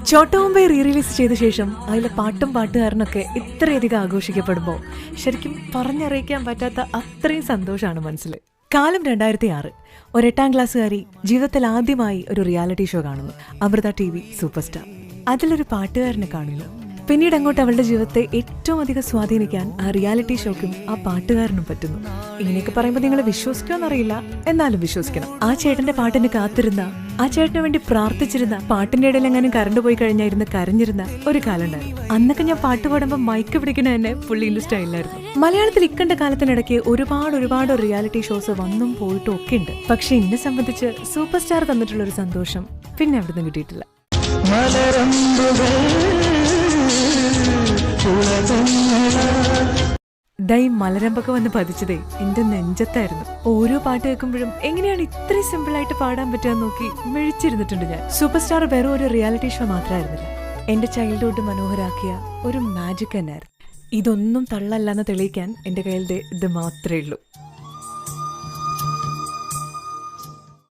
ചോട്ടമുംബൈ re release ചെയ്ത ശേഷം അതിലെ പാട്ടും പാട്ടുകാരനൊക്കെ ഇത്രയധികം ആഘോഷിക്കപ്പെടുമ്പോൾ ശരിക്കും പറഞ്ഞറിയിക്കാൻ പറ്റാത്ത അത്രയും സന്തോഷമാണ് മനസ്സിൽ. കാലം 2006. ഒരു 8ാം ക്ലാസ്സുകാരി ജീവിതത്തിൽ ആദ്യമായി ഒരു റിയാലിറ്റി ഷോ കാണുന്നു. Amrita TV super star. അതിലൊരു പാട്ടുകാരനെ കാണുന്നു. പിന്നീട് അങ്ങോട്ട് അവളുടെ ജീവിതത്തെ ഏറ്റവും അധികം സ്വാധീനിക്കാൻ ആ റിയാലിറ്റി ഷോക്കും ആ പാട്ടുകാരനും പറ്റുന്നു. ഇങ്ങനെയൊക്കെ പറയുമ്പോൾ നിങ്ങൾ വിശ്വസിക്കുമെന്നറിയില്ല, എന്നാലും വിശ്വസിക്കണം. ആ ചേട്ടന്റെ പാട്ടിന് കാത്തിരുന്ന, ആ ചേട്ടന് വേണ്ടി പ്രാർത്ഥിച്ചിരുന്ന, പാട്ടിന്റെ ഇടയിൽ എങ്ങാനും കറണ്ട് പോയി കഴിഞ്ഞായിരുന്നു കരഞ്ഞിരുന്ന ഒരു കാലം ഉണ്ടായിരുന്നു. അന്നൊക്കെ ഞാൻ പാട്ട് പാടുമ്പോൾ മൈക്ക് പിടിക്കണ തന്നെ പുള്ളിന്റെ സ്റ്റൈലായിരുന്നു. മലയാളത്തിൽ ഇക്കണ്ട കാലത്തിനിടയ്ക്ക് ഒരുപാട് റിയാലിറ്റി ഷോസ് വന്നും പോയിട്ടും ഒക്കെ ഉണ്ട്. പക്ഷെ എന്നെ സംബന്ധിച്ച് സൂപ്പർ സ്റ്റാർ തന്നിട്ടുള്ള ഒരു സന്തോഷം പിന്നെ അവിടുന്ന് കിട്ടിയിട്ടില്ല. ദൈ മലരമ്പൊക്കെ വന്ന് പതിച്ചതേ എന്റെ നെഞ്ചത്തായിരുന്നു. ഓരോ പാട്ട് കേൾക്കുമ്പോഴും എങ്ങനെയാണ് ഇത്രയും സിമ്പിളായിട്ട് പാടാൻ പറ്റുക നോക്കി മിഴിച്ചിരുന്നിട്ടുണ്ട് ഞാൻ. സൂപ്പർ സ്റ്റാർ വെറും ഒരു റിയാലിറ്റി ഷോ മാത്രമായിരുന്നില്ല, എന്റെ ചൈൽഡ്ഹുഡ് മനോഹരാക്കിയ ഒരു മാജിക് തന്നെയായിരുന്നു. ഇതൊന്നും തള്ളല്ലെന്ന് തെളിയിക്കാൻ എന്റെ കയ്യിൽ ഇത് മാത്രമേ ഉള്ളൂ.